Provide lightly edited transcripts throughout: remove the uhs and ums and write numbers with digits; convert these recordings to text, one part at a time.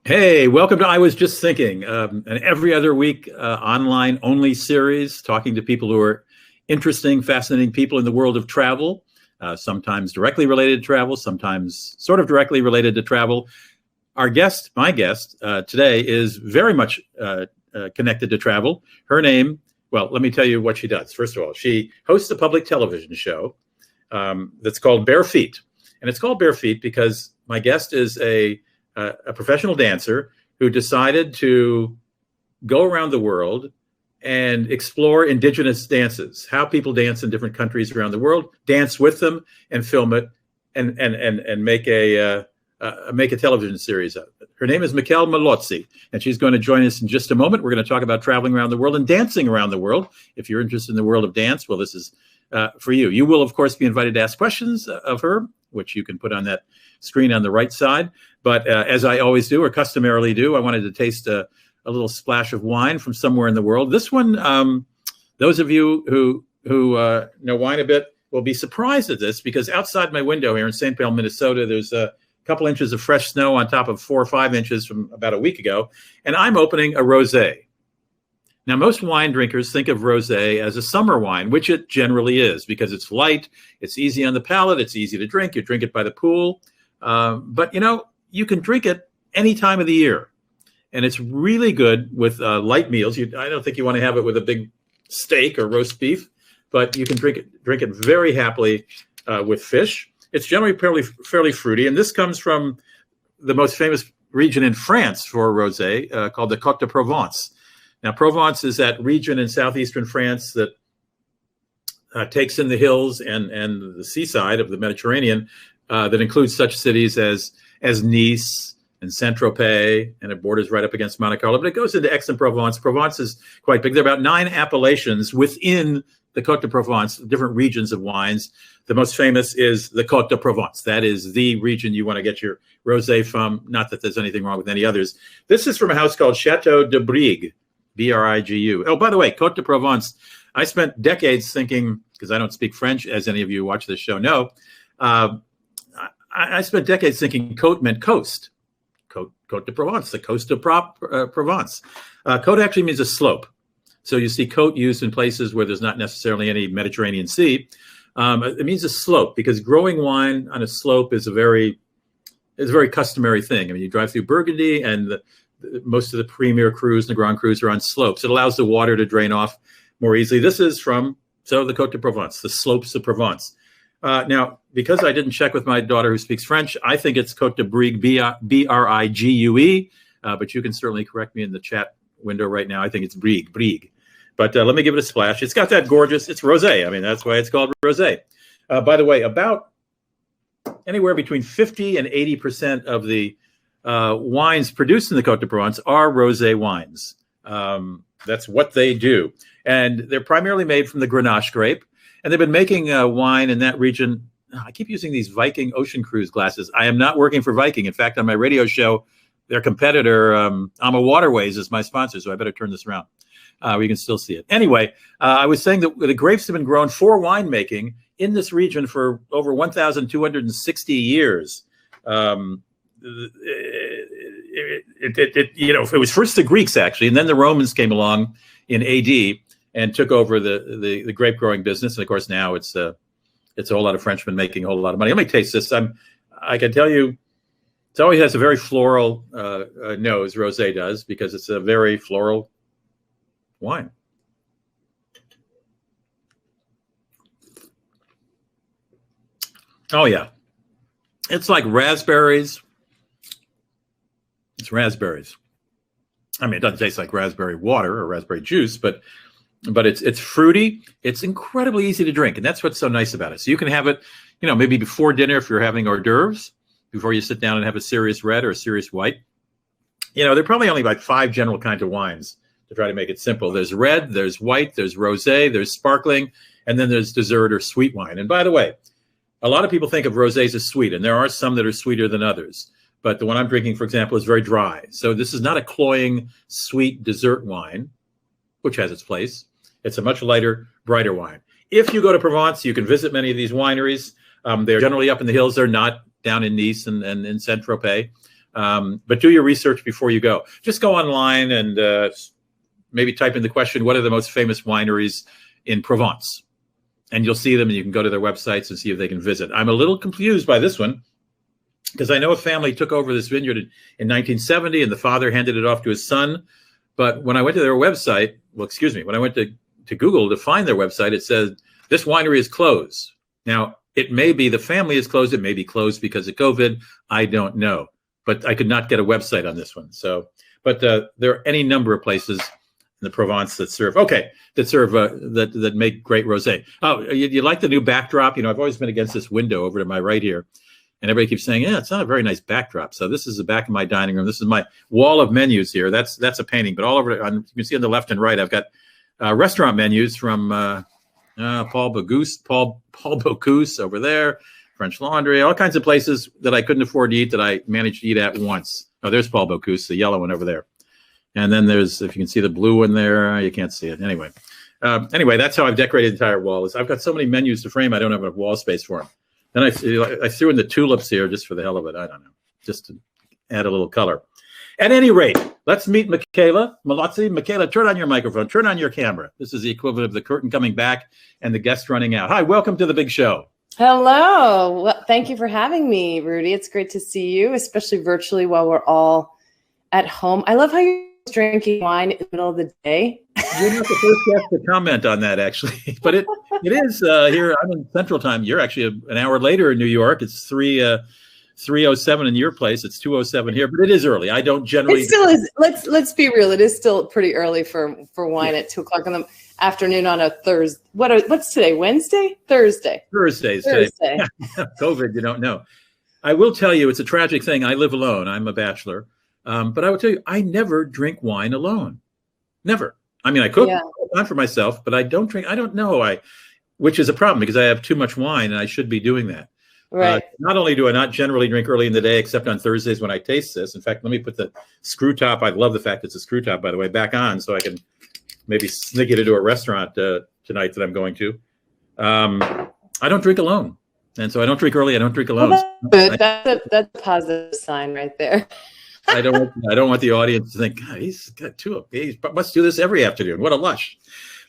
Hey, welcome to I Was Just Thinking, an every other week online only series talking to people who are interesting, fascinating people in the world of travel, sometimes directly related to travel, sometimes sort of directly related to travel. My guest today is very much connected to travel. Her name, well, let me tell you what she does. First of all, she hosts a public television show that's called Bare Feet. And it's called Bare Feet because my guest is a professional dancer who decided to go around the world and explore indigenous dances, how people dance in different countries around the world, dance with them, and film it, and make a television series of it. Her name is Mickela Mallozzi, and she's going to join us in just a moment. We're going to talk about traveling around the world and dancing around the world. If you're interested in the world of dance, well, this is for you. You will, of course, be invited to ask questions of her, which you can put on that screen on the right side. But as I always do, or customarily do, I wanted to taste a little splash of wine from somewhere in the world. This one, those of you who know wine a bit will be surprised at this, because outside my window here in St. Paul, Minnesota, there's a couple inches of fresh snow on top of 4 or 5 inches from about a week ago, and I'm opening a rosé. Now, most wine drinkers think of rosé as a summer wine, which it generally is, because it's light, it's easy on the palate, it's easy to drink. You drink it by the pool. But, you can drink it any time of the year. And it's really good with light meals. I don't think you want to have it with a big steak or roast beef, but you can drink it very happily with fish. It's generally fairly fruity. And this comes from the most famous region in France for rosé, called the Côte de Provence. Now, Provence is that region in southeastern France that takes in the hills and the seaside of the Mediterranean, that includes such cities as Nice and Saint-Tropez, and it borders right up against Monte Carlo. But it goes into Aix-en-Provence. Provence is quite big. There are about 9 appellations within the Côte de Provence, different regions of wines. The most famous is the Côte de Provence. That is the region you want to get your rosé from. Not that there's anything wrong with any others. This is from a house called Chateau de Brigue, B-R-I-G-U. Oh, by the way, Côte de Provence, I spent decades thinking, because I don't speak French, as any of you who watch this show know, I spent decades thinking côte meant coast. Côte de Provence, the coast of Provence. Côte actually means a slope. So you see côte used in places where there's not necessarily any Mediterranean Sea. It means a slope, because growing wine on a slope is a very customary thing. I mean, you drive through Burgundy, and most of the premier crus, the Grand Crus, are on slopes. It allows the water to drain off more easily. This is from the Côte de Provence, the slopes of Provence. Now, because I didn't check with my daughter who speaks French, I think it's Côte de Brigue, B-R-I-G-U-E, but you can certainly correct me in the chat window right now. I think it's Brigue. But let me give it a splash. It's got that gorgeous, it's rosé. I mean, that's why it's called rosé. By the way, about anywhere between 50 and 80% of the wines produced in the Côte de Provence are rosé wines. That's what they do. And they're primarily made from the Grenache grape. And they've been making wine in that region. I keep using these Viking Ocean Cruise glasses. I am not working for Viking. In fact, on my radio show, their competitor, Ama Waterways, is my sponsor, so I better turn this around. We can still see it. Anyway, I was saying that the grapes have been grown for winemaking in this region for over 1,260 years. It was first the Greeks, actually, and then the Romans came along in AD and took over the grape growing business. And of course, now it's a whole lot of Frenchmen making a whole lot of money. Let me taste this. I can tell you, it always has a very floral nose, rosé does, because it's a very floral wine. Oh yeah, it's like raspberries. It's raspberries. I mean, it doesn't taste like raspberry water or raspberry juice, but it's fruity. It's incredibly easy to drink, and that's what's so nice about it. So you can have it, maybe before dinner if you're having hors d'oeuvres, before you sit down and have a serious red or a serious white. There are probably only like 5 general kinds of wines to try to make it simple. There's red, there's white, there's rosé, there's sparkling, and then there's dessert or sweet wine. And by the way, a lot of people think of rosés as sweet, and there are some that are sweeter than others. But the one I'm drinking, for example, is very dry. So this is not a cloying, sweet dessert wine, which has its place. It's a much lighter, brighter wine. If you go to Provence, you can visit many of these wineries. They're generally up in the hills. They're not down in Nice and in Saint-Tropez. But do your research before you go. Just go online and maybe type in the question, what are the most famous wineries in Provence? And you'll see them, and you can go to their websites and see if they can visit. I'm a little confused by this one, because I know a family took over this vineyard in 1970, and the father handed it off to his son. But when I went to their website, when I went to Google to find their website, it said, this winery is closed. Now, it may be the family is closed. It may be closed because of COVID. I don't know. But I could not get a website on this one. So, but there are any number of places in the Provence that serve, that make great rosé. Oh, you like the new backdrop? I've always been against this window over to my right here. And everybody keeps saying, yeah, it's not a very nice backdrop. So this is the back of my dining room. This is my wall of menus here. That's a painting. But all over, you can see on the left and right, I've got restaurant menus from Paul Bocuse over there, French Laundry, all kinds of places that I couldn't afford to eat that I managed to eat at once. Oh, there's Paul Bocuse, the yellow one over there. And then there's, if you can see the blue one there, you can't see it. Anyway, that's how I've decorated the entire wall. I've got so many menus to frame, I don't have enough wall space for them. Then I threw in the tulips here just for the hell of it. I don't know, just to add a little color. At any rate, let's meet Mickela. Mallozzi, Mickela, turn on your microphone, turn on your camera. This is the equivalent of the curtain coming back and the guest running out. Hi, welcome to the big show. Hello. Well, thank you for having me, Rudy. It's great to see you, especially virtually while we're all at home. I love how you're drinking wine in the middle of the day. You're not the first guest to comment on that, actually. But it is here. I'm in Central Time. You're actually an hour later in New York. It's 3:07 in your place. It's 2:07 here, but it is early. I don't generally. It still is. Let's be real. It is still pretty early for wine at 2:00 in the afternoon on a Thursday. What's today? Wednesday? Thursday. Thursday. COVID. You don't know. I will tell you, it's a tragic thing. I live alone. I'm a bachelor, but I will tell you, I never drink wine alone. Never. I mean, I cook not for myself, but I don't drink. I don't know. Which is a problem because I have too much wine, and I should be doing that. Right. Not only do I not generally drink early in the day, except on Thursdays when I taste this. In fact, let me put the screw top. I love the fact it's a screw top, by the way, back on so I can maybe sneak it into a restaurant tonight that I'm going to. I don't drink alone. And so I don't drink early. I don't drink alone. Well, that's a positive sign right there. I don't want the audience to think, God, he's got two. He must do this every afternoon. What a lush.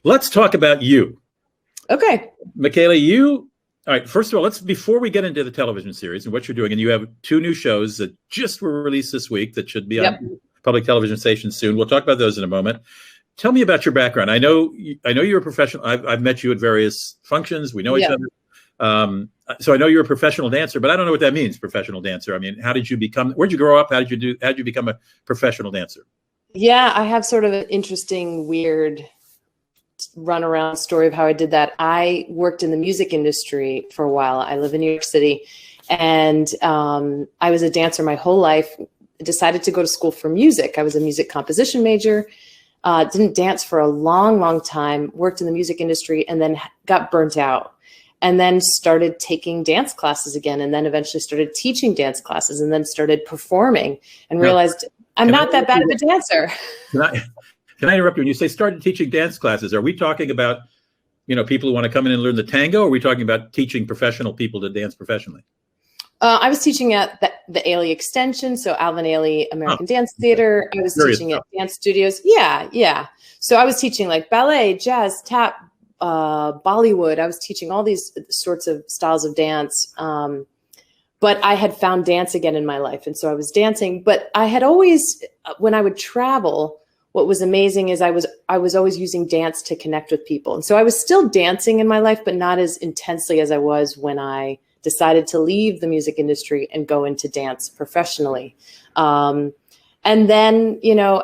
Let's talk about you. Okay. Mickela, all right, first of all, before we get into the television series and what you're doing, and you have 2 new shows that just were released this week that should be on public television stations soon. We'll talk about those in a moment. Tell me about your background. I know you're a professional. I've met you at various functions. We know each other. So I know you're a professional dancer, but I don't know what that means, professional dancer. I mean, where'd you grow up? How did you become a professional dancer? Yeah, I have sort of an interesting, weird runaround story of how I did that. I worked in the music industry for a while. I live in New York City, and I was a dancer my whole life. Decided to go to school for music. I was a music composition major. Didn't dance for a long, long time. Worked in the music industry, and then got burnt out. And then started taking dance classes again, and then eventually started teaching dance classes, and then started performing, and realized I'm not that bad of a dancer. Can I interrupt you? When you say started teaching dance classes, are we talking about, people who want to come in and learn the tango, or are we talking about teaching professional people to dance professionally? I was teaching at the Ailey Extension, so Alvin Ailey American Dance Theater. I was teaching at dance studios. Yeah. So I was teaching like ballet, jazz, tap, Bollywood. I was teaching all these sorts of styles of dance. But I had found dance again in my life. And so I was dancing. But I had always, when I would travel, what was amazing is I was always using dance to connect with people. And so I was still dancing in my life, but not as intensely as I was when I decided to leave the music industry and go into dance professionally. And then,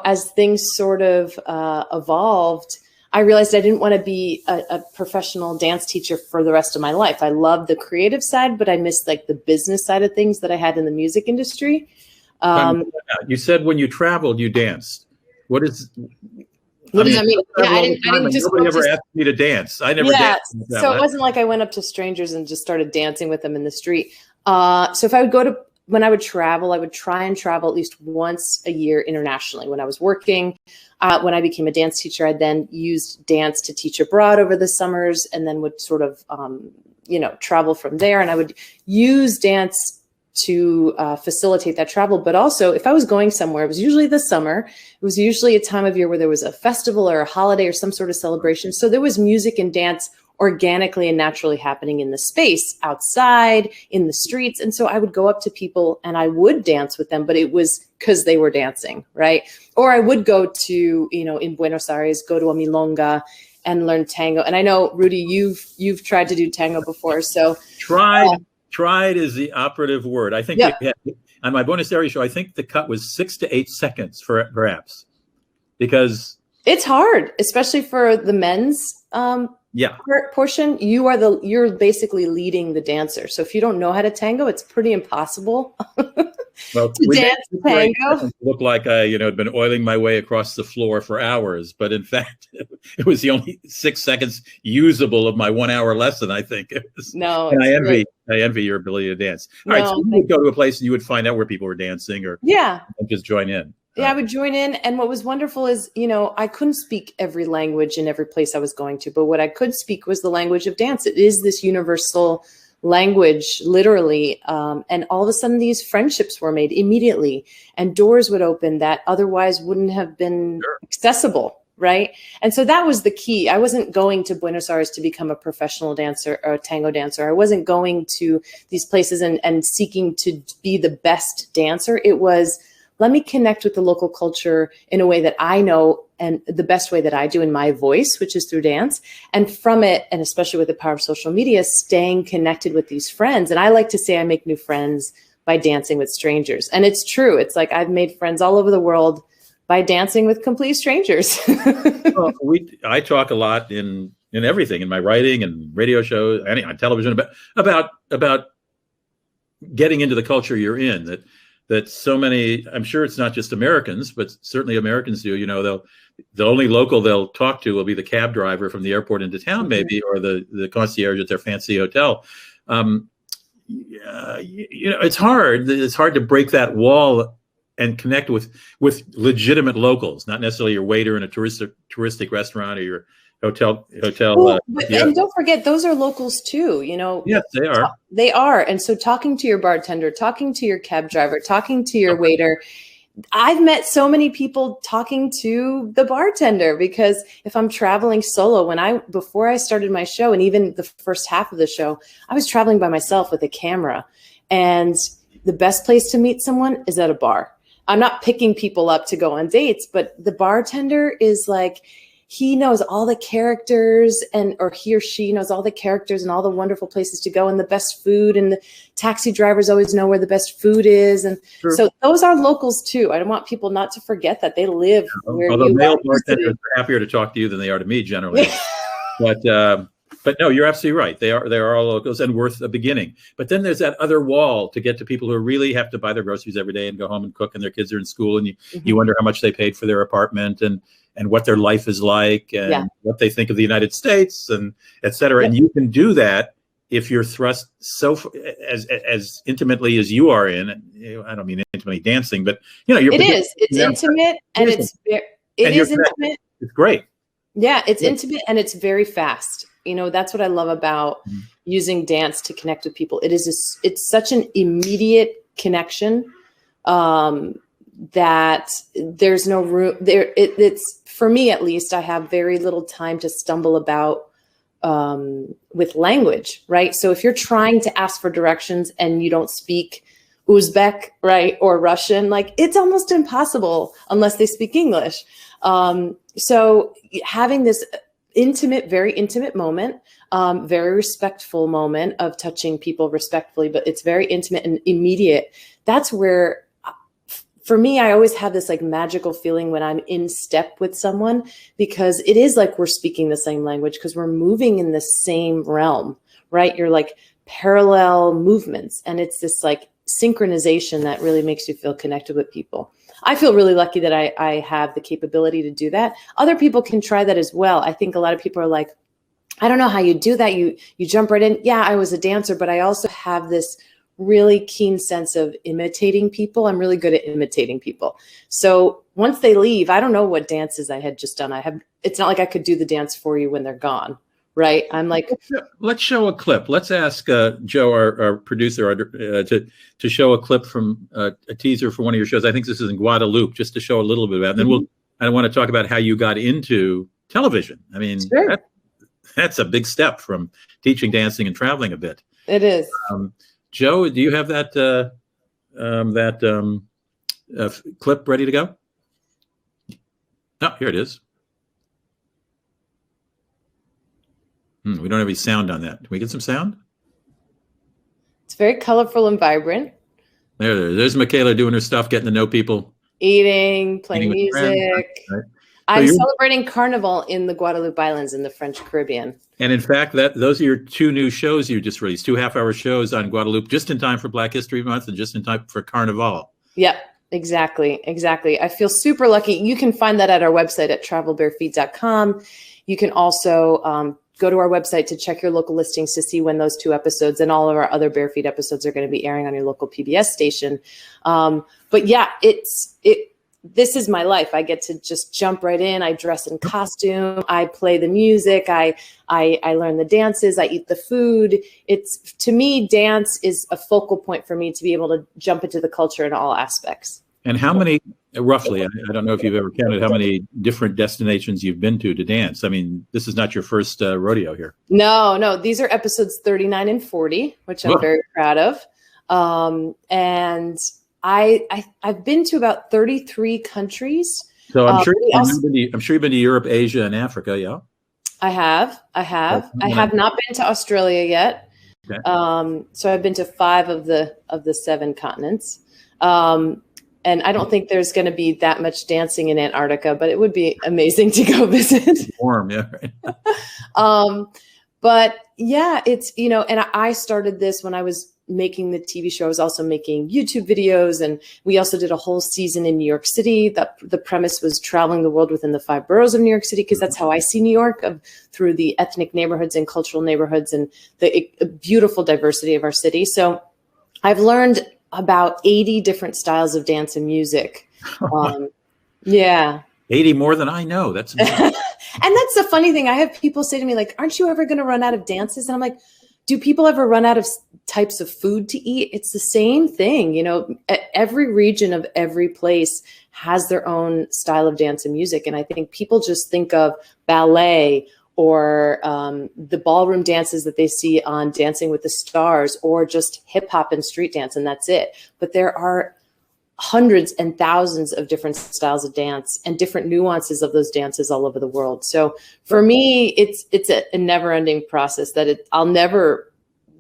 as things sort of evolved, I realized I didn't want to be a professional dance teacher for the rest of my life. I loved the creative side, but I missed like the business side of things that I had in the music industry. You said when you traveled, you danced. What does that mean? Yeah, I didn't just nobody ever asked me to dance. I never danced. So it wasn't like I went up to strangers and just started dancing with them in the street. So if I would when I would travel, I would try and travel at least once a year internationally. When I was working, when I became a dance teacher, I then used dance to teach abroad over the summers, and then would sort of, travel from there. And I would use dance to facilitate that travel. But also, if I was going somewhere, it was usually the summer. It was usually a time of year where there was a festival or a holiday or some sort of celebration. So there was music and dance organically and naturally happening in the space, outside, in the streets. And so I would go up to people and I would dance with them, but it was because they were dancing, right? Or I would go to, in Buenos Aires, go to a milonga and learn tango. And I know, Rudy, you've tried to do tango before. So Tried is the operative word. I think on my Buenos Aires show, I think the cut was 6 to 8 seconds perhaps, because it's hard, especially for the men's portion. You're basically leading the dancer. So if you don't know how to tango, it's pretty impossible to dance tango. Look like I, had been oiling my way across the floor for hours, but in fact, it was the only 6 seconds usable of my 1 hour lesson. I think it was. No, and I envy your ability to dance. All right, so you would go to a place and you would find out where people were dancing, or and just join in. Yeah, I would join in. And what was wonderful is, I couldn't speak every language in every place I was going to, but what I could speak was the language of dance. It is this universal language, literally. And all of a sudden these friendships were made immediately, and doors would open that otherwise wouldn't have been accessible. Right. And so that was the key. I wasn't going to Buenos Aires to become a professional dancer or a tango dancer. I wasn't going to these places and seeking to be the best dancer. It was, let me connect with the local culture in a way that I know, and the best way that I do in my voice, which is through dance. And from it, and especially with the power of social media, staying connected with these friends. And I like to say I make new friends by dancing with strangers. And it's true. It's like I've made friends all over the world by dancing with complete strangers. Well, I talk a lot in everything, in my writing and radio shows, and on television, about getting into the culture you're in. That so many, I'm sure it's not just Americans, but certainly Americans do. The only local they'll talk to will be the cab driver from the airport into town, maybe, or the concierge at their fancy hotel. It's hard. It's hard to break that wall and connect with legitimate locals, not necessarily your waiter in a touristic restaurant or your hotel. And don't forget, those are locals too. Yes, they are. They are. And so talking to your bartender, talking to your cab driver, talking to your waiter, I've met so many people talking to the bartender, because if I'm traveling solo, before I started my show, and even the first half of the show, I was traveling by myself with a camera, and the best place to meet someone is at a bar. I'm not picking people up to go on dates, but the bartender is like, he knows all the characters, or he or she knows all the characters and all the wonderful places to go and the best food, and the taxi drivers always know where the best food is. And so those are locals too. I don't want people not to forget that they live where although you male bartenders are happier to talk to you than they are to me generally. But no, you're absolutely right. They are all locals and worth a beginning. But then there's that other wall to get to people who really have to buy their groceries every day and go home and cook, and their kids are in school, and you wonder how much they paid for their apartment, and what their life is like, and what they think of the United States, and et cetera. And you can do that if you're thrust as intimately as you are in. I don't mean intimately dancing, but it's intimate, and it is intimate. It's great. Yeah, it's intimate, and it's very fast. That's what I love about using dance to connect with people. It's such an immediate connection that there's no room there. It's, for me at least, I have very little time to stumble about with language, right? So if you're trying to ask for directions and you don't speak Uzbek, right, or Russian, like, it's almost impossible unless they speak English. So having this very intimate moment, very respectful moment of touching people respectfully, but it's very intimate and immediate. That's where, for me, I always have this like magical feeling when I'm in step with someone, because it is like we're speaking the same language, because we're moving in the same realm, right? You're like parallel movements, and it's this like synchronization that really makes you feel connected with people. I feel really lucky that I have the capability to do that. Other people can try that as well. I think a lot of people are like, I don't know how you do that. You jump right in. Yeah, I was a dancer, but I also have this really keen sense of imitating people. I'm really good at imitating people. So once they leave, I don't know what dances I had just done. It's not like I could do the dance for you when they're gone, right? I'm like, let's show a clip. Let's ask Joe, our producer, to show a clip from a teaser for one of your shows. I think this is in Guadeloupe, just to show a little bit about it. And then I want to talk about how you got into television. I mean, sure. That's a big step from teaching dancing and traveling a bit. It is. Joe, do you have that clip ready to go? Oh, here it is. We don't have any sound on that. Can we get some sound? It's very colorful and vibrant. There's Mickela doing her stuff, getting to know people. Eating, playing music. Right. I'm celebrating Carnival in the Guadeloupe Islands in the French Caribbean. And in fact, those are your 2 new shows you just released, 2 half-hour shows on Guadeloupe, just in time for Black History Month and just in time for Carnival. Yep, exactly. I feel super lucky. You can find that at our website at travelbarefeet.com. You can also go to our website to check your local listings to see when those 2 episodes and all of our other Bare Feet episodes are going to be airing on your local PBS station. But yeah, this is my life. I get to just jump right in. I dress in costume. I play the music. I learn the dances. I eat the food. To me, dance is a focal point for me to be able to jump into the culture in all aspects. And how many, roughly, I don't know if you've ever counted how many different destinations you've been to dance. I mean, this is not your first rodeo here. No. These are episodes 39 and 40, which I'm very proud of. And I've been to about 33 countries. So I'm sure you've been to Europe, Asia, and Africa. Yeah, I have. I have not been to Australia yet. Okay. So I've been to 5 of the 7 continents. And I don't think there's going to be that much dancing in Antarctica, but it would be amazing to go visit. Warm, yeah. Right. But yeah, it's, and I started this when I was making the TV show. I was also making YouTube videos, and we also did a whole season in New York City. The premise was traveling the world within the 5 boroughs of New York City, because that's how I see New York, through the ethnic neighborhoods and cultural neighborhoods and the beautiful diversity of our city. So I've learned about 80 different styles of dance and music. Yeah. 80 more than I know. That's amazing. And that's the funny thing. I have people say to me, like, aren't you ever going to run out of dances? And I'm like, do people ever run out of types of food to eat? It's the same thing. Every region of every place has their own style of dance and music. And I think people just think of ballet or the ballroom dances that they see on Dancing with the Stars, or just hip hop and street dance, and that's it. But there are hundreds and thousands of different styles of dance and different nuances of those dances all over the world. So for me, it's a never-ending process that I'll never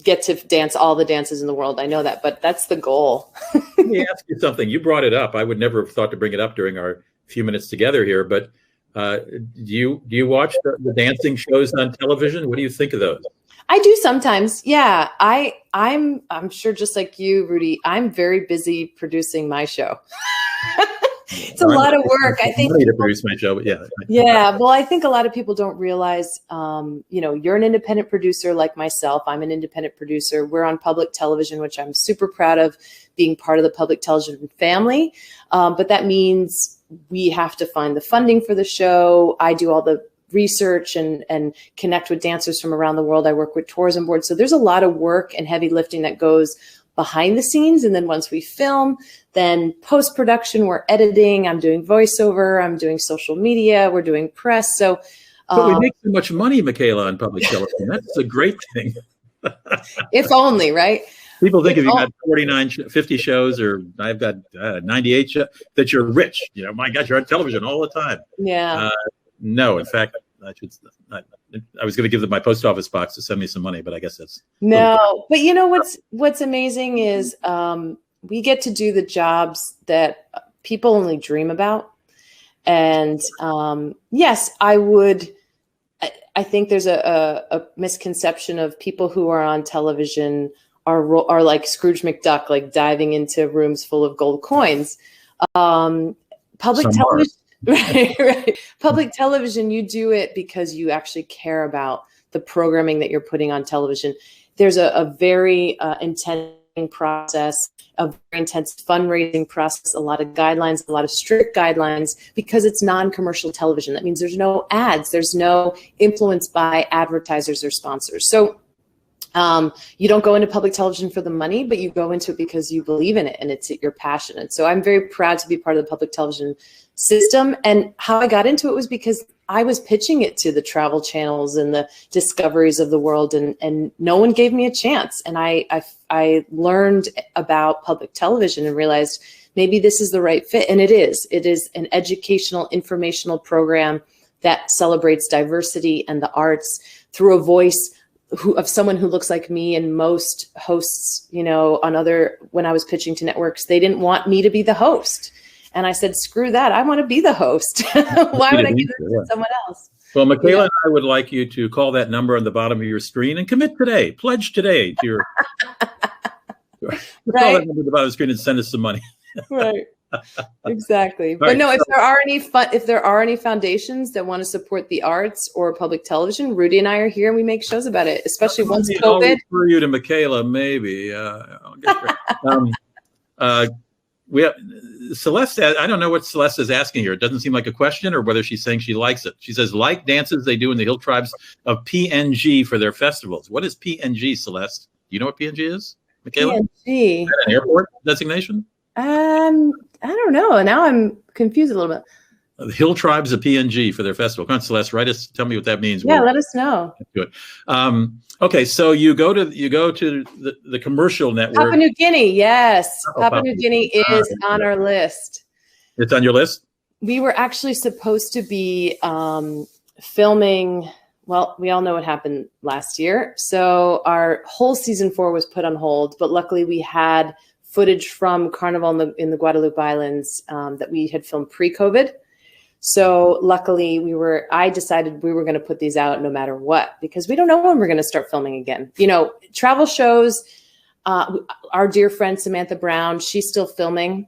get to dance all the dances in the world. I know that, but that's the goal. Let me ask you something. You brought it up. I would never have thought to bring it up during our few minutes together here, but do you watch the dancing shows on television? What do you think of those? I do sometimes. Yeah. I'm sure, just like you, Rudy, I'm very busy producing my show. It's a lot of work. I think to produce my show, but yeah. Yeah. Well, I think a lot of people don't realize, you're an independent producer like myself. I'm an independent producer. We're on public television, which I'm super proud of being part of the public television family. But that means we have to find the funding for the show. I do all the research and connect with dancers from around the world. I work with tourism boards. So there's a lot of work and heavy lifting that goes behind the scenes. And then once we film, then post-production, we're editing, I'm doing voiceover, I'm doing social media, we're doing press. So but we make so much money, Mickela, on public television. That's a great thing. If only, right? People think if you got 50 shows, or I've got 98 shows, that you're rich. My God, you're on television all the time. Yeah. No, in fact, I was going to give them my post office box to send me some money, but I guess that's no. But what's amazing is we get to do the jobs that people only dream about. And yes, I think there's a misconception of people who are on television are like Scrooge McDuck, like diving into rooms full of gold coins. Public television. Right. Public television, you do it because you actually care about the programming that you're putting on television. There's a very intense process, a very intense fundraising process, a lot of guidelines, a lot of strict guidelines, because it's non-commercial television. That means there's no ads, there's no influence by advertisers or sponsors. So you don't go into public television for the money, but you go into it because you believe in it and it's your passion. And so I'm very proud to be part of the public television system. And how I got into it was because I was pitching it to the travel channels and the Discoveries of the world, and no one gave me a chance. And I learned about public television and realized maybe this is the right fit. And it is an educational, informational program that celebrates diversity and the arts through a voice of someone who looks like me. And most hosts, when I was pitching to networks, they didn't want me to be the host. And I said, screw that. I want to be the host. Why would I give it to someone else? Well, Mickela and I would like you to call that number on the bottom of your screen and commit today. Pledge today to your right. Call that number on the bottom of the screen and send us some money. Right. Exactly. But right, no, if there are any foundations that want to support the arts or public television, Rudy and I are here and we make shows about it, especially once COVID. I'll refer you to Mickela, maybe. We have Celeste. I don't know what Celeste is asking here. It doesn't seem like a question or whether she's saying she likes it. She says, like dances they do in the hill tribes of PNG for their festivals. What is PNG, Celeste? Do you know what PNG is, Mickela? PNG. Is that an airport designation? I don't know. Now I'm confused a little bit. The hill tribes of PNG for their festival. Come on, Celeste, write us. Tell me what that means. Yeah, let us know. Do it. Okay, so you go to the commercial network. Papua New Guinea, yes. Papua New Guinea is on our list. It's on your list? We were actually supposed to be filming. Well, we all know what happened last year. So our whole season 4 was put on hold, but luckily we had footage from Carnival in the Guadalupe Islands that we had filmed pre-COVID. So luckily I decided we were going to put these out no matter what, because we don't know when we're going to start filming again. Travel shows, our dear friend Samantha Brown, she's still filming.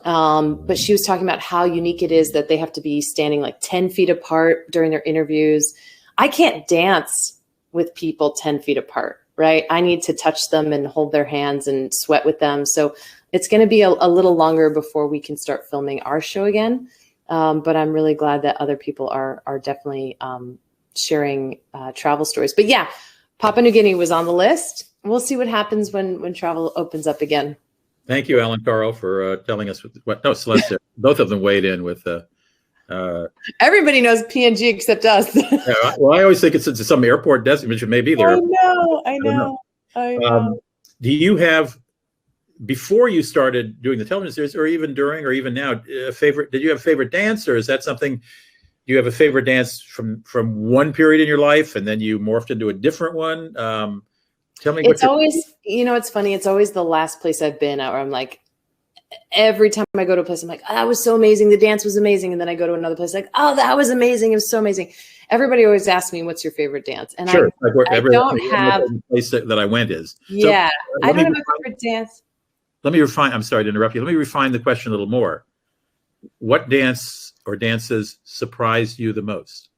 But she was talking about how unique it is that they have to be standing like 10 feet apart during their interviews. I can't dance with people 10 feet apart, right? I need to touch them and hold their hands and sweat with them. So it's going to be a little longer before we can start filming our show again. But I'm really glad that other people are definitely sharing travel stories. But yeah, Papua New Guinea was on the list. We'll see what happens when travel opens up again. Thank you, Alan Carl, for telling us what. No, Celeste, both of them weighed in with. Everybody knows PNG except us. Yeah, well, I always think it's some airport designation. Maybe there. I know. Do you have? Before you started doing the television series, or even during, or even now, did you have a favorite dance, or is that something? Do you have a favorite dance from one period in your life, and then you morphed into a different one? Tell me. It's always, it's funny. It's always the last place I've been at where I'm like, every time I go to a place, I'm like, oh, that was so amazing. The dance was amazing, and then I go to another place, like, oh, that was amazing. It was so amazing. Everybody always asks me, what's your favorite dance? And sure. I don't have the place that I went is. Yeah, so, I don't have a favorite dance. Let me refine. I'm sorry to interrupt you. Let me refine the question a little more. What dance or dances surprised you the most?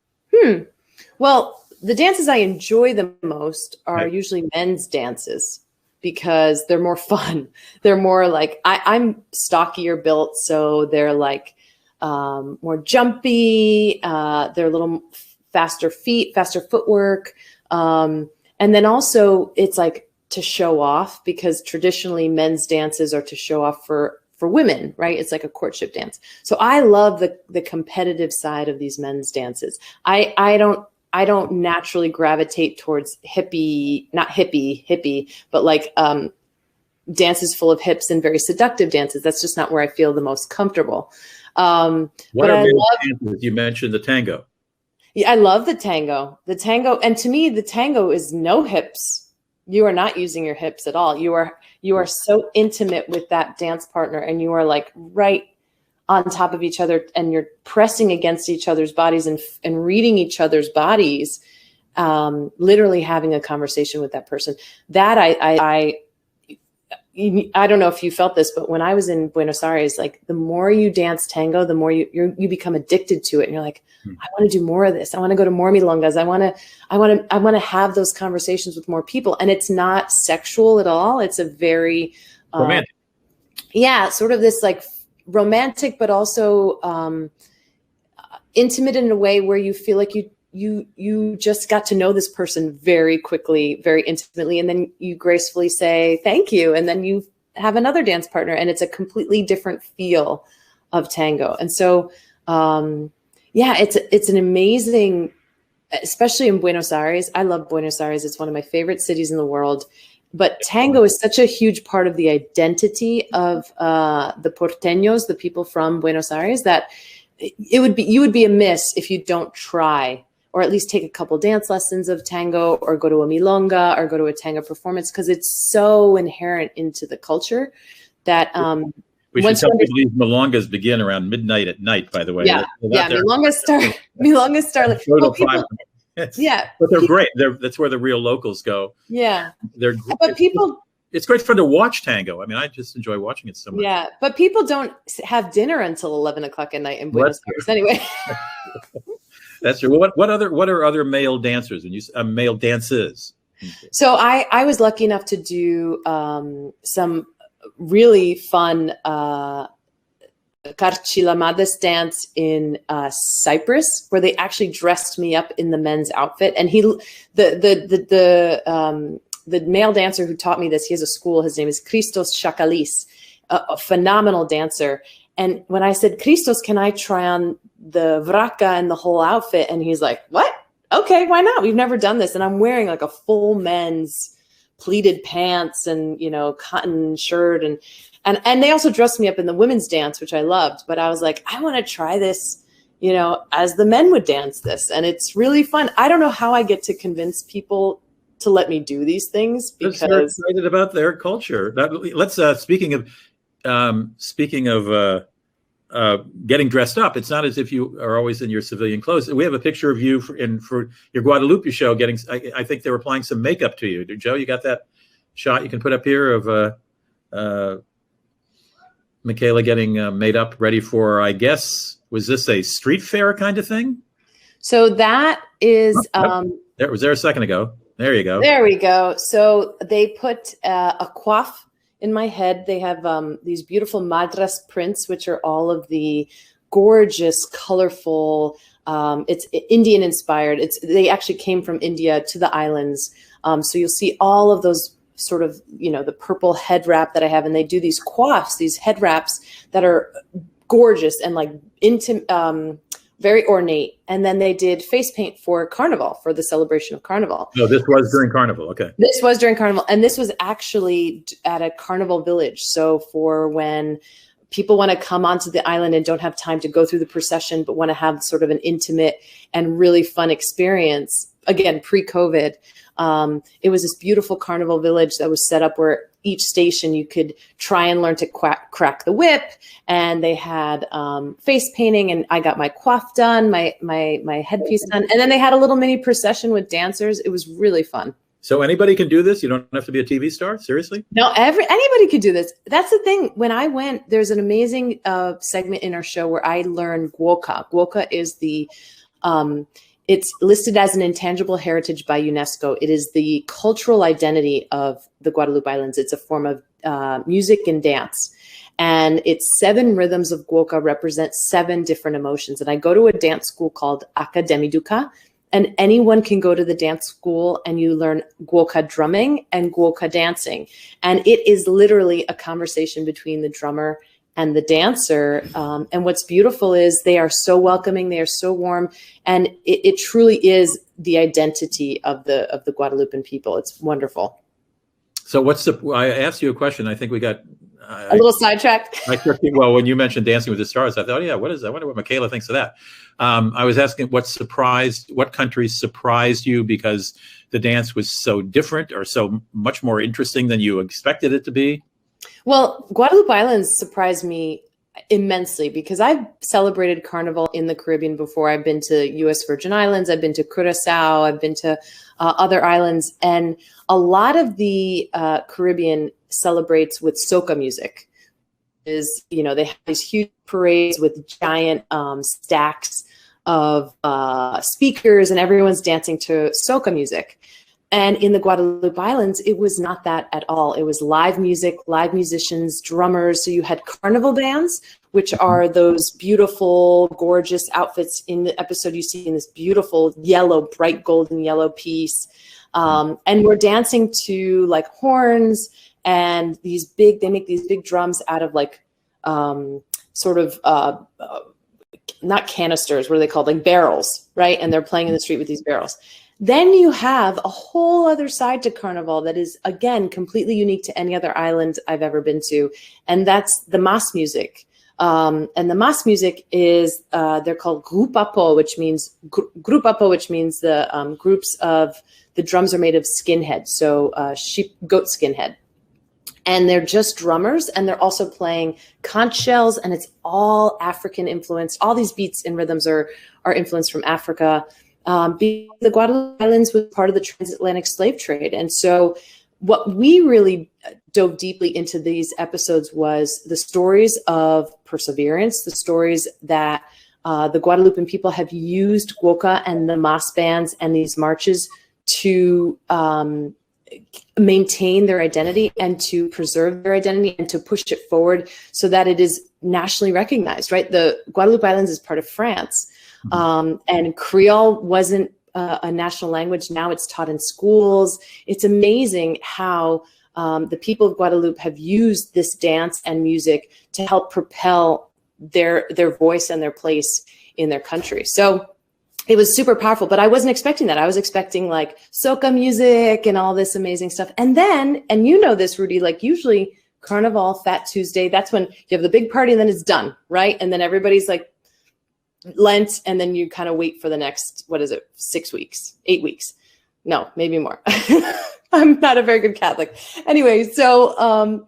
Well, the dances I enjoy the most are usually men's dances because they're more fun. They're more like, I'm stockier built, so they're like more jumpy. They're a little faster feet, faster footwork. And then also it's like, to show off, because traditionally men's dances are to show off for women, right? It's like a courtship dance. So I love the competitive side of these men's dances. I don't naturally gravitate towards not hippie, but like dances full of hips and very seductive dances. That's just not where I feel the most comfortable. What are dances? You mentioned the tango. Yeah, I love the tango. And to me, the tango is no hips. You are not using your hips at all. You are so intimate with that dance partner, and you are like right on top of each other, and you're pressing against each other's bodies and reading each other's bodies, literally having a conversation with that person. That I don't know if you felt this, but when I was in Buenos Aires, like the more you dance tango, the more you become addicted to it. And you're like, I want to do more of this. I want to go to more milongas. I want to have those conversations with more people. And it's not sexual at all. It's a very, romantic. Yeah, sort of this like romantic, but also intimate in a way where you feel like you just got to know this person very quickly, very intimately, and then you gracefully say thank you, and then you have another dance partner, and it's a completely different feel of tango. And so, yeah, it's an amazing, especially in Buenos Aires. I love Buenos Aires; it's one of my favorite cities in the world. But tango is such a huge part of the identity of the porteños, the people from Buenos Aires, that you would be amiss if you don't try, or at least take a couple dance lessons of tango, or go to a milonga, or go to a tango performance, because it's so inherent into the culture that we should tell people these milongas begin around midnight at night, by the way. Yeah, milongas start. Well, people, yeah, but they're great. That's where the real locals go. Yeah, but people. It's great fun to watch tango. I mean, I just enjoy watching it so much. Yeah, but people don't have dinner until 11 o'clock at night in Buenos Aires anyway. That's true. Well, what are other male dancers and male dances? So I was lucky enough to do some really fun Carchilamades dance in Cyprus, where they actually dressed me up in the men's outfit. And the male dancer who taught me this, he has a school. His name is Christos Chakalis, a phenomenal dancer. And when I said, Christos, can I try on the vraca and the whole outfit? And he's like, what? Okay, why not? We've never done this. And I'm wearing like a full men's pleated pants and, cotton shirt. And they also dressed me up in the women's dance, which I loved. But I was like, I want to try this, as the men would dance this. And it's really fun. I don't know how I get to convince people to let me do these things, because they're excited about their culture. Let's speaking of getting dressed up. It's not as if you are always in your civilian clothes. We have a picture of you for your Guadalupe show. I think they were applying some makeup to you. Joe, you got that shot you can put up here of Mickela getting made up, ready for, I guess, was this a street fair kind of thing? So that is there was there a second ago. There you go. There we go. So they put a coif in my head. They have these beautiful madras prints, which are all of the gorgeous, colorful, it's Indian inspired. They actually came from India to the islands. So you'll see all of those sort of, the purple head wrap that I have. And they do these coifs, these head wraps that are gorgeous and like very ornate. And then they did face paint for Carnival, for the celebration of Carnival. No, this was during Carnival. Okay. This was during Carnival. And this was actually at a Carnival village. So for when people want to come onto the island and don't have time to go through the procession, but want to have sort of an intimate and really fun experience, again, pre-COVID, it was this beautiful Carnival village that was set up where each station you could try and learn to crack the whip, and they had face painting, and I got my coif done, my headpiece done, and then they had a little mini procession with dancers. It was really fun. So anybody can do this? You don't have to be a TV star? Seriously? No, anybody could do this. That's the thing. When I went, there's an amazing segment in our show where I learned guoca. Guoca is it's listed as an intangible heritage by UNESCO. It is the cultural identity of the Guadalupe Islands. It's a form of music and dance. And it's 7 rhythms of guoca represent 7 different emotions. And I go to a dance school called Academiduca, and anyone can go to the dance school and you learn guoca drumming and guoca dancing. And it is literally a conversation between the drummer and the dancer. And what's beautiful is they are so welcoming, they are so warm, and it truly is the identity of the Guadalupan people. It's wonderful. So I asked you a question. I think we got a little sidetracked. Well, when you mentioned Dancing with the Stars, I thought, yeah, what is that? I wonder what Mickela thinks of that. I was asking what countries surprised you because the dance was so different or so much more interesting than you expected it to be? Well, Guadalupe Islands surprised me immensely because I've celebrated Carnival in the Caribbean before. I've been to U.S. Virgin Islands, I've been to Curacao, I've been to other islands, and a lot of the Caribbean celebrates with soca music. They have these huge parades with giant stacks of speakers, and everyone's dancing to soca music. And in the Guadeloupe Islands, it was not that at all. It was live music, live musicians, drummers. So you had carnival bands, which are those beautiful, gorgeous outfits. In the episode, you see in this beautiful yellow, bright golden yellow piece. And we're dancing to like horns and they make these big drums out of like not canisters, what are they called? Like barrels, right? And they're playing in the street with these barrels. Then you have a whole other side to Carnival that is, again, completely unique to any other island I've ever been to. And that's the mas music. And the mas music is, they're called grupapo, which means the groups of, the drums are made of skinhead. So goat skinhead. And they're just drummers, and they're also playing conch shells, and it's all African influenced. All these beats and rhythms are influenced from Africa. The Guadeloupe Islands was part of the transatlantic slave trade. And so what we really dove deeply into these episodes was the stories of perseverance, the stories that the Guadeloupean people have used guoka and the mas bands and these marches to maintain their identity and to preserve their identity and to push it forward so that it is nationally recognized, right? The Guadeloupe Islands is part of France. And Creole wasn't a national language. Now it's taught in schools. It's amazing how the people of Guadeloupe have used this dance and music to help propel their voice and their place in their country. So it was super powerful, but I wasn't expecting that. I was expecting like soca music and all this amazing stuff. And then, and you know this, Rudy, like usually Carnival, Fat Tuesday, that's when you have the big party and then it's done, right? And then everybody's like, Lent, and then you kind of wait for the next, 6 weeks, 8 weeks? No, maybe more. I'm not a very good Catholic. Anyway, so,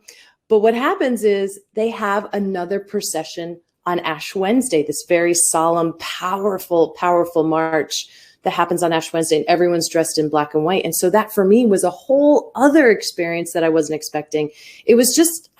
but what happens is they have another procession on Ash Wednesday, this very solemn, powerful, powerful march that happens on Ash Wednesday, and everyone's dressed in black and white. And so that for me was a whole other experience that I wasn't expecting. It was just,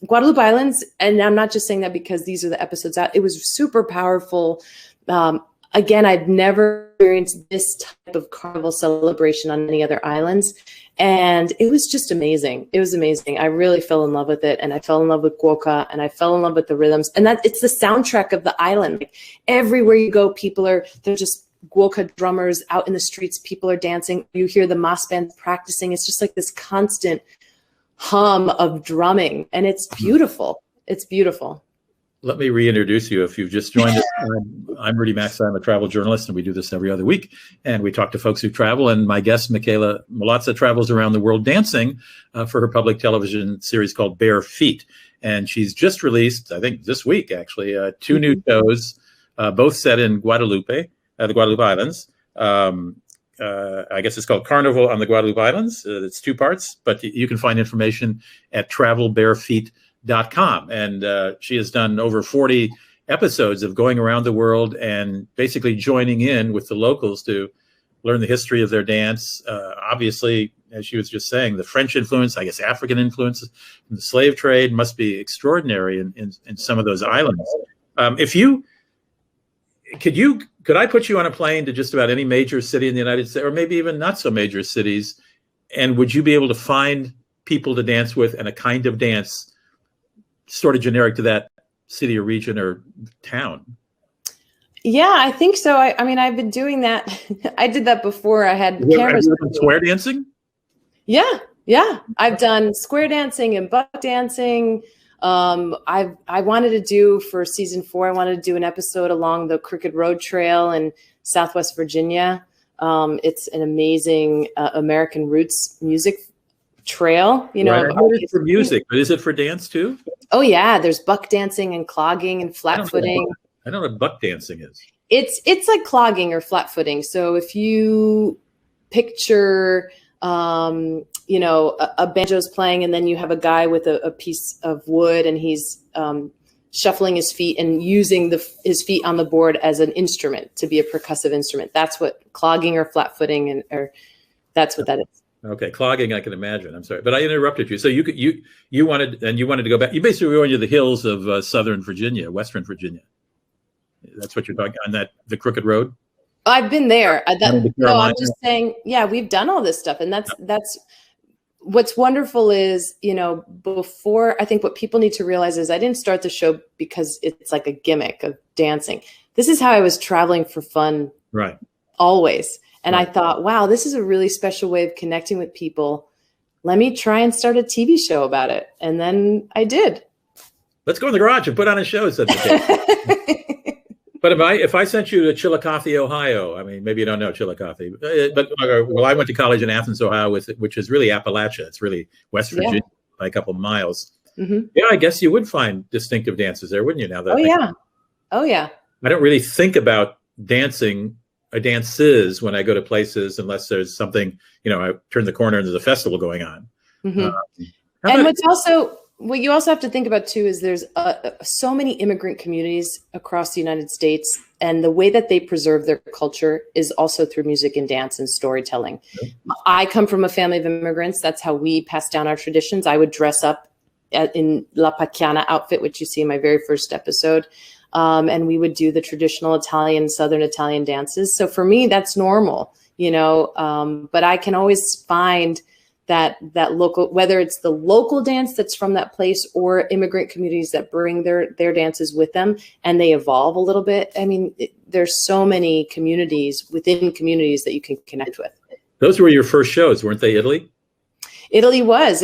Guadeloupe Islands, and I'm not just saying that because these are the episodes out, it was super powerful. Again, I've never experienced this type of carnival celebration on any other islands. And it was just amazing. It was amazing. I really fell in love with it. And I fell in love with guoka, and I fell in love with the rhythms. And that it's the soundtrack of the island. Like, everywhere you go, they're just guoka drummers out in the streets. People are dancing. You hear the mas bands practicing. It's just like this constant hum of drumming, and it's beautiful. It's beautiful. Let me reintroduce you if you've just joined us. I'm Rudy Maxa. I'm a travel journalist, and we do this every other week. And we talk to folks who travel. And my guest, Mickela Mallozzi, travels around the world dancing for her public television series called Bare Feet. And she's just released, I think this week actually, 2 new shows, both set in Guadeloupe, the Guadeloupe Islands. I guess it's called Carnival on the Guadeloupe Islands. It's 2 parts, but you can find information at travelbarefeet.com. And she has done over 40 episodes of going around the world and basically joining in with the locals to learn the history of their dance. Obviously, as she was just saying, the French influence, I guess African influence from the slave trade must be extraordinary in some of those islands. Could I put you on a plane to just about any major city in the United States, or maybe even not so major cities, and would you be able to find people to dance with and a kind of dance sort of generic to that city or region or town? Yeah, I think so. I mean, I've been doing that. I did that before. I had cameras. Have you done square dancing? Yeah. I've done square dancing and buck dancing. I wanted to do for season 4, I wanted to do an episode along the Crooked Road Trail in Southwest Virginia. It's an amazing American roots music trail, Right. I know it's for music, but is it for dance too? Oh yeah, there's buck dancing and clogging and flat footing. I don't know what buck dancing is. It's like clogging or flat footing. So if you picture a banjo's playing, and then you have a guy with a piece of wood, and he's shuffling his feet and using his feet on the board as an instrument to be a percussive instrument. That's what clogging or flat footing or that's what that is. Okay, clogging, I can imagine. I'm sorry, but I interrupted you. So you wanted to go back. You basically went to the hills of Southern Virginia, Western Virginia. That's what you're talking on the Crooked Road. I've been there. No, I'm just saying, yeah, we've done all this stuff, and that's what's wonderful is, before, I think what people need to realize is I didn't start the show because it's like a gimmick of dancing. This is how I was traveling for fun, right? Always. And I thought, wow, this is a really special way of connecting with people. Let me try and start a TV show about it. And then I did. Let's go in the garage and put on a show, said the kid. But if I sent you to Chillicothe, Ohio, I mean, maybe you don't know Chillicothe, but I went to college in Athens, Ohio, which is really Appalachia. It's really West Virginia by a couple of miles. Mm-hmm. Yeah, I guess you would find distinctive dances there, wouldn't you? Now that Oh yeah. I don't really think about dances when I go to places unless there's something, I turn the corner and there's a festival going on. Mm-hmm. And what you also have to think about too is there's so many immigrant communities across the United States, and the way that they preserve their culture is also through music and dance and storytelling. Okay. I come from a family of immigrants. That's how we pass down our traditions. I would dress up in La Pacchiana outfit, which you see in my very first episode. And we would do the traditional Southern Italian dances. So for me, that's normal, but I can always find that local, whether it's the local dance that's from that place or immigrant communities that bring their dances with them and they evolve a little bit. I mean, there's so many communities within communities that you can connect with. Those were your first shows, weren't they, Italy? It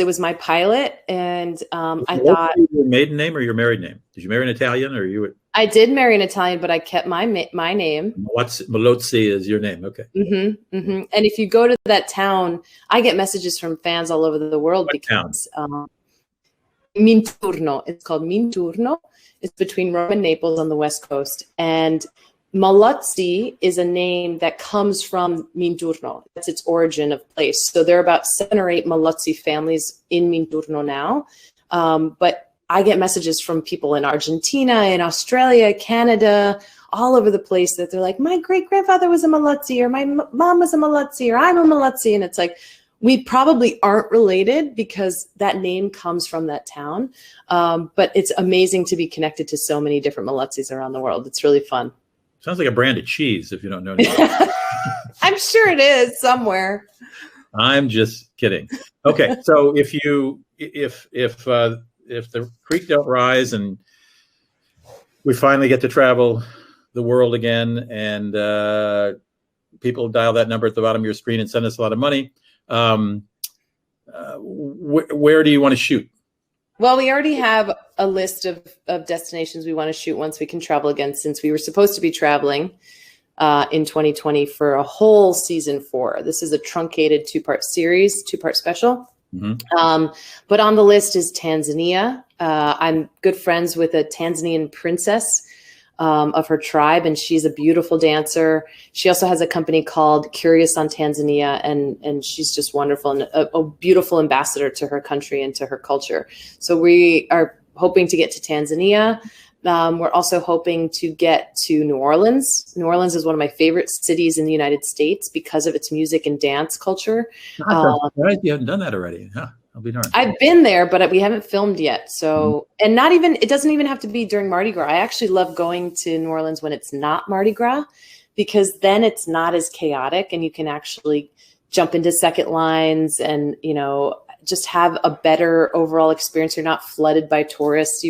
was my pilot. And I thought. Your maiden name or your married name? Did you marry an Italian or you? I did marry an Italian, but I kept my name. Mallozzi is your name. Okay. Mm-hmm, mm-hmm. And if you go to that town, I get messages from fans all over the world because Minturno. It's called Minturno. It's between Rome and Naples on the West Coast. And Mallozzi is a name that comes from Minturno. That's its origin of place. So there are about 7 or 8 Mallozzi families in Minturno now. But I get messages from people in Argentina, in Australia, Canada, all over the place that they're like, my great-grandfather was a Mallozzi, or my mom was a Mallozzi, or I'm a Mallozzi. And it's like, we probably aren't related because that name comes from that town. But it's amazing to be connected to so many different Mallozzis around the world. It's really fun. Sounds like a brand of cheese if you don't know anything. I'm sure it is somewhere. I'm just kidding. Okay, so if the creek don't rise and we finally get to travel the world again and people dial that number at the bottom of your screen and send us a lot of money, where do you want to shoot? Well, we already have a list of destinations we want to shoot once we can travel again, since we were supposed to be traveling in 2020 for a whole season 4. This is a truncated 2-part series, 2-part special. Mm-hmm. But on the list is Tanzania. I'm good friends with a Tanzanian princess of her tribe, and she's a beautiful dancer. She also has a company called Curious on Tanzania, and she's just wonderful and a beautiful ambassador to her country and to her culture. So we are hoping to get to Tanzania. We're also hoping to get to New Orleans. New Orleans is one of my favorite cities in the United States because of its music and dance culture. Right, you haven't done that already. Huh. I'll be darned. I've been there, but we haven't filmed yet. So, and it doesn't even have to be during Mardi Gras. I actually love going to New Orleans when it's not Mardi Gras, because then it's not as chaotic and you can actually jump into second lines and, just have a better overall experience. You're not flooded by tourists.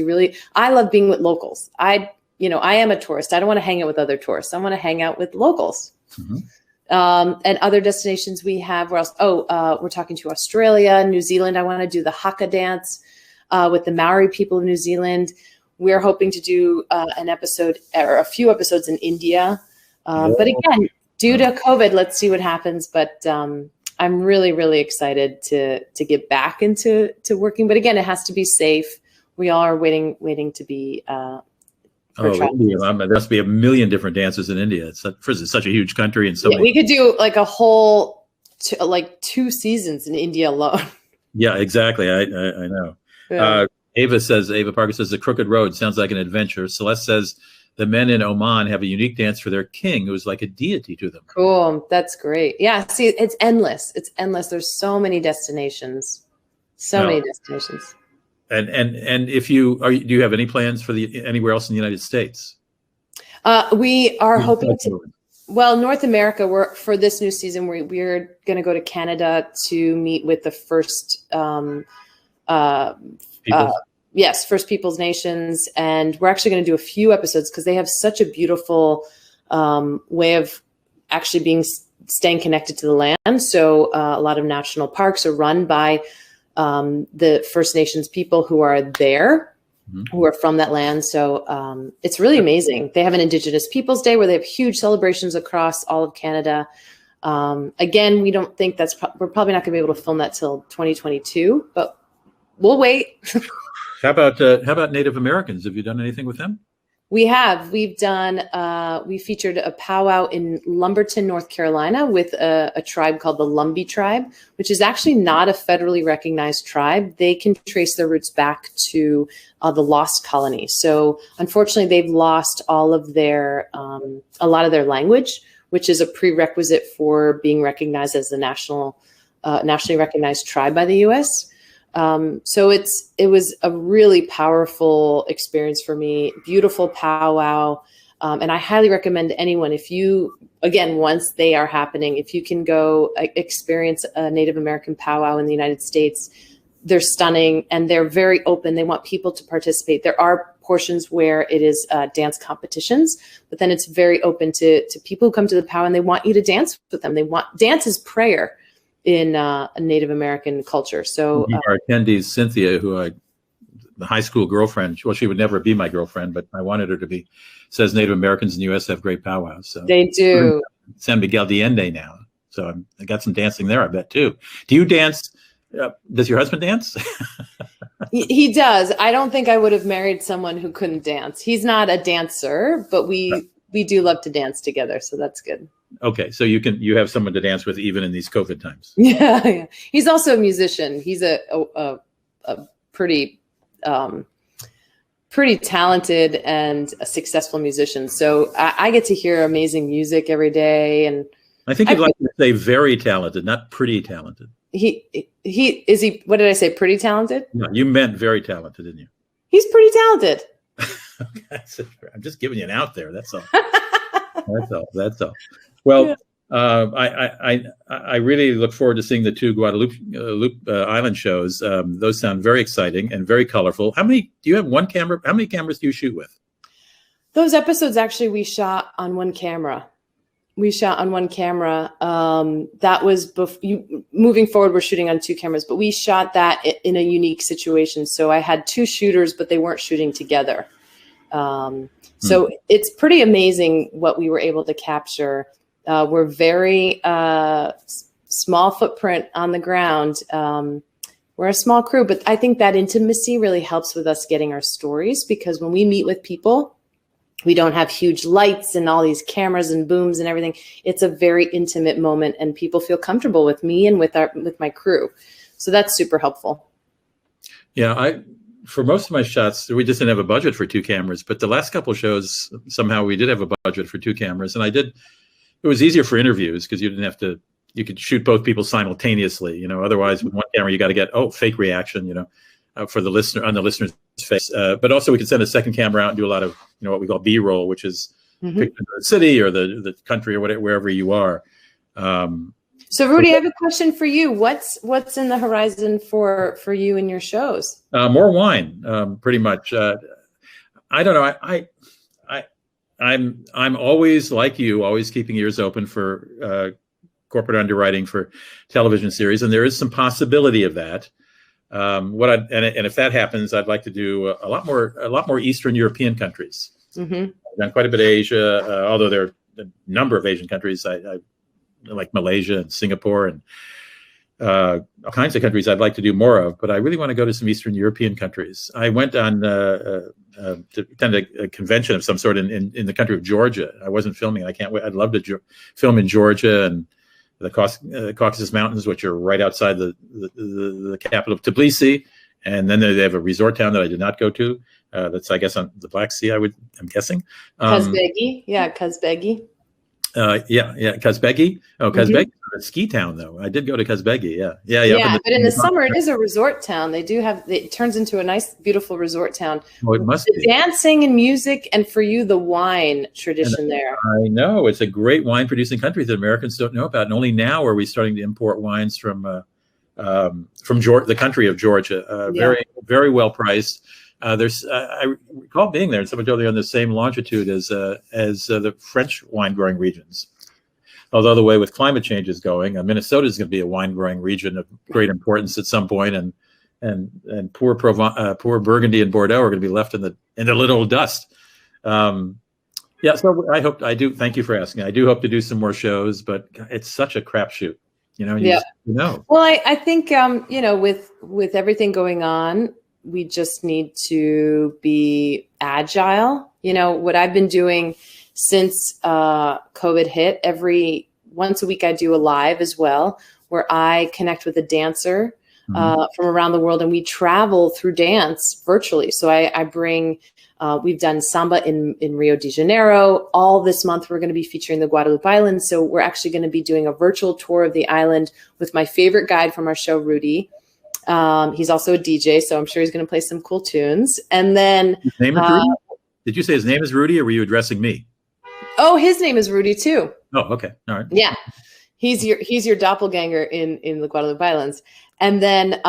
I love being with locals. I am a tourist. I don't want to hang out with other tourists. I want to hang out with locals. Mm-hmm. And other destinations we have. Where else? We're talking to Australia, New Zealand. I want to do the haka dance with the Maori people of New Zealand. We're hoping to do an episode or a few episodes in India. But again, due to COVID, let's see what happens. But I'm really, really excited to get back into working. But again, it has to be safe. We all are waiting to be. India. There must be a million different dances in India. It's such a huge country, and so many. We could do like a whole 2 seasons in India alone. Yeah, exactly. I know. Yeah. Ava Parker says the Crooked Road sounds like an adventure. Celeste says the men in Oman have a unique dance for their king, who is like a deity to them. Cool. That's great. Yeah. See, it's endless. It's endless. There's so many destinations. Many destinations. And if do you have any plans for anywhere else in the United States? We are hoping to. Well, North America, for this new season, we're going to go to Canada to meet with the first, First Peoples Nations. And we're actually going to do a few episodes because they have such a beautiful way of actually staying connected to the land. So a lot of national parks are run by the First Nations people who are there, who are from that land. So it's really amazing. They have an Indigenous Peoples Day where they have huge celebrations across all of Canada. Again, we don't think we're probably not going to be able to film that till 2022, but we'll wait. How about Native Americans? Have you done anything with them? We have. We featured a powwow in Lumberton, North Carolina with a tribe called the Lumbee tribe, which is actually not a federally recognized tribe. They can trace their roots back to the Lost Colony. So unfortunately, they've lost all of a lot of their language, which is a prerequisite for being recognized as a nationally recognized tribe by the U.S. So it was a really powerful experience for me, beautiful powwow. And I highly recommend anyone, once they are happening, if you can go experience a Native American powwow in the United States, they're stunning and they're very open. They want people to participate. There are portions where it is dance competitions, but then it's very open to people who come to the powwow and they want you to dance with them. Dance is prayer in a Native American culture. So our attendees, Cynthia, the high school girlfriend, well, she would never be my girlfriend, but I wanted her to be, says Native Americans in the U.S. have great powwows. So they do. San Miguel de Allende now. So I got some dancing there, I bet, too. Do you dance? Does your husband dance? He does. I don't think I would have married someone who couldn't dance. He's not a dancer, but we do love to dance together. So that's good. Okay, so you have someone to dance with even in these COVID times. Yeah. He's also a musician. He's a pretty talented and a successful musician. So I get to hear amazing music every day. And I think you'd like to say very talented, not pretty talented. What did I say? Pretty talented? No, you meant very talented, didn't you? He's pretty talented. Okay, I'm just giving you an out there. That's all. That's all. Well, yeah. I really look forward to seeing the two Guadalupe Island shows. Those sound very exciting and very colorful. Do you have one camera? How many cameras do you shoot with? Those episodes, actually, we shot on one camera. That was moving forward. We're shooting on two cameras, but we shot that in a unique situation. So I had two shooters, but they weren't shooting together. So it's pretty amazing what we were able to capture. We're very small footprint on the ground. We're a small crew, but I think that intimacy really helps with us getting our stories, because when we meet with people, we don't have huge lights and all these cameras and booms and everything. It's a very intimate moment, and people feel comfortable with me and with my crew. So that's super helpful. Yeah, for most of my shots, we just didn't have a budget for two cameras, but the last couple of shows, somehow we did have a budget for two cameras. And it was easier for interviews because you could shoot both people simultaneously, otherwise with one camera, you got to get, fake reaction, for the listener on the listener's face. But also we could send a second camera out and do a lot of, what we call BRoll, which is picture of the city or the country or wherever you are. So Rudy, I have a question for you. What's in the horizon for you and your shows? More wine, pretty much. I don't know. I'm always like you, always keeping ears open for corporate underwriting for television series, and there is some possibility of that. And if that happens, I'd like to do a lot more Eastern European countries. Mm-hmm. I've done quite a bit of Asia, although there are a number of Asian countries. I like Malaysia and Singapore and all kinds of countries I'd like to do more of, but I really want to go to some Eastern European countries. I went on to attend a convention of some sort in the country of Georgia. I wasn't filming. I can't wait. I'd love to film in Georgia and the Caucasus Mountains, which are right outside the capital of Tbilisi, And then they have a resort town that I did not go to. That's, I guess, on the Black Sea, I'm guessing. Kazbegi. Yeah, Kazbegi. Kazbegi. Oh, Kazbegi is a ski town, though. I did go to Kazbegi. Yeah. Yeah, but in the summer, it is a resort town. They do have, it turns into a nice, beautiful resort town. Oh, it must be. Dancing and music, and for you, the wine tradition there. I know. It's a great wine producing country that Americans don't know about. And only now are we starting to import wines from Georgia, the country of Georgia. Very, very well priced. I recall being there, and someone told me on the same longitude as the French wine growing regions. Although the way with climate change is going, Minnesota is going to be a wine growing region of great importance at some point, and poor Burgundy and Bordeaux are going to be left in the little dust. So I do. Thank you for asking. I do hope to do some more shows, but it's such a crapshoot. Well, I think with everything going on, we just need to be agile. What I've been doing since COVID hit, once a week I do a live as well, where I connect with a dancer from around the world, and we travel through dance virtually. So I bring, we've done samba in Rio de Janeiro. All this month, we're going to be featuring the Guadeloupe Islands. So we're actually going to be doing a virtual tour of the island with my favorite guide from our show, Rudy. He's also a DJ, so I'm sure he's going to play some cool tunes. And then, his name is Rudy? Did you say his name is Rudy, or were you addressing me? Oh, his name is Rudy too. Oh, okay, all right. Yeah, he's your doppelganger in the Guadeloupe Islands. And then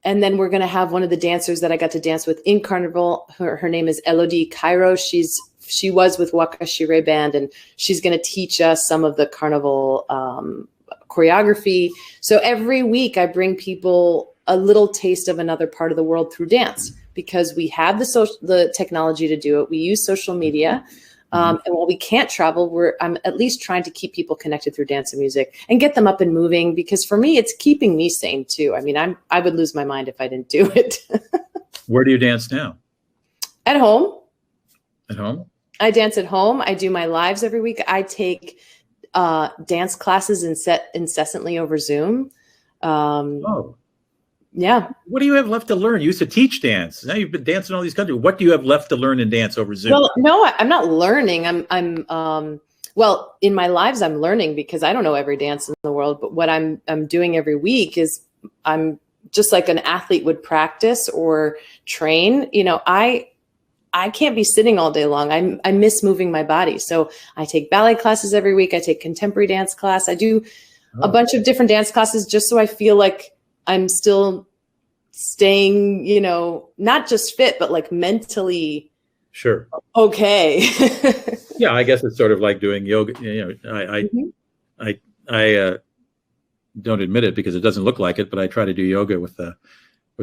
we're going to have one of the dancers that I got to dance with in Carnival. Her name is Elodie Cairo. She was with Waka Shire Band, and she's going to teach us some of the Carnival choreography. So every week I bring people a little taste of another part of the world through dance, because we have the technology to do it. We use social media. And while we can't travel, I'm at least trying to keep people connected through dance and music and get them up and moving, because for me, it's keeping me sane too. I mean, I would lose my mind if I didn't do it. Where do you dance now? At home. At home? I dance at home. I do my lives every week. I take dance classes incessantly over Zoom. Yeah. What do you have left to learn? You used to teach dance. Now you've been dancing in all these countries. What do you have left to learn in dance over Zoom? Well, no, I'm not learning. Well, in my lives, I'm learning, because I don't know every dance in the world. But what I'm doing every week is, I'm just like an athlete would practice or train. I can't be sitting all day long. I miss moving my body. So I take ballet classes every week. I take contemporary dance class. I do a bunch of different dance classes just so I feel like I'm still staying, not just fit, but like mentally sure. Okay. Yeah, I guess it's sort of like doing yoga. I don't admit it because it doesn't look like it, but I try to do yoga with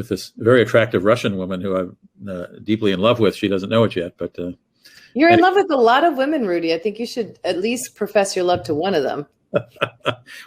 this very attractive Russian woman who I'm deeply in love with. She doesn't know it yet, but you're in love with a lot of women, Rudy. I think you should at least profess your love to one of them.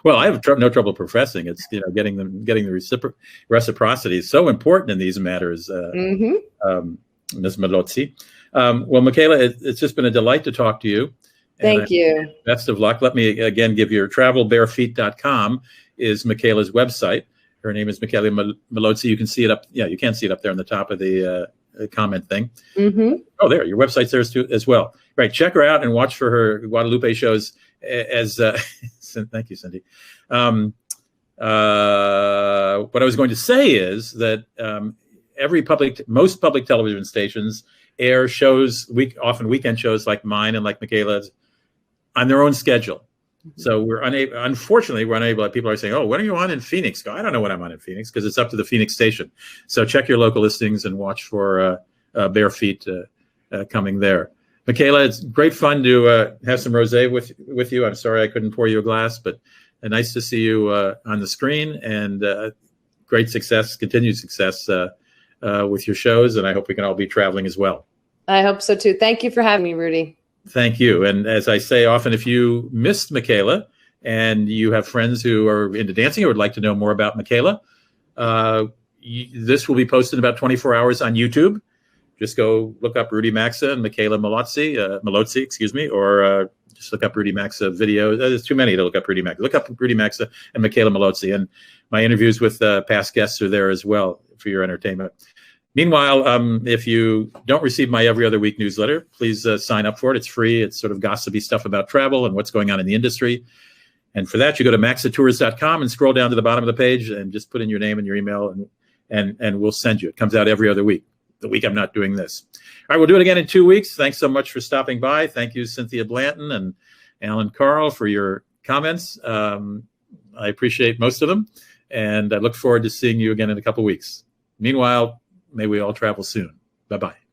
Well, I have no trouble professing. It's getting the reciprocity is so important in these matters, Ms. Mallozzi. Well, Mickela, it's just been a delight to talk to you. Thank you. Best of luck. Let me again give your travelbarefeet.com is Mickela's website. Her name is Mickela Mallozzi. You can see it up. Yeah, you can see it up there on the top of the comment thing. Oh, there. Your website's there as well. Right. Check her out and watch for her Guadalupe shows. Thank you, Cindy. What I was going to say is that most public television stations air shows, often weekend shows like mine and like Mickela's, on their own schedule. So unfortunately, we're unable. People are saying, "Oh, when are you on in Phoenix?" Go, I don't know when I'm on in Phoenix, because it's up to the Phoenix station. So check your local listings and watch for Bare Feet coming there. Mickela, it's great fun to have some rosé with you. I'm sorry I couldn't pour you a glass, but nice to see you on the screen, and great success, continued success with your shows. And I hope we can all be traveling as well. I hope so too. Thank you for having me, Rudy. Thank you. And as I say often, if you missed Mickela and you have friends who are into dancing or would like to know more about Mickela, this will be posted in about 24 hours on YouTube. just go look up Rudy Maxa and Mickela Mallozzi, excuse me, or just look up Rudy Maxa videos. There's too many to look up Rudy Maxa. Look up Rudy Maxa and Mickela Mallozzi, and my interviews with past guests are there as well for your entertainment. Meanwhile, if you don't receive my every other week newsletter, please sign up for it. It's free. It's sort of gossipy stuff about travel and what's going on in the industry. And for that, you go to maxatours.com and scroll down to the bottom of the page and just put in your name and your email, and we'll send you. It comes out every other week, the week I'm not doing this. All right, we'll do it again in 2 weeks. Thanks so much for stopping by. Thank you, Cynthia Blanton and Alan Carl, for your comments. I appreciate most of them, and I look forward to seeing you again in a couple weeks. Meanwhile, may we all travel soon. Bye-bye.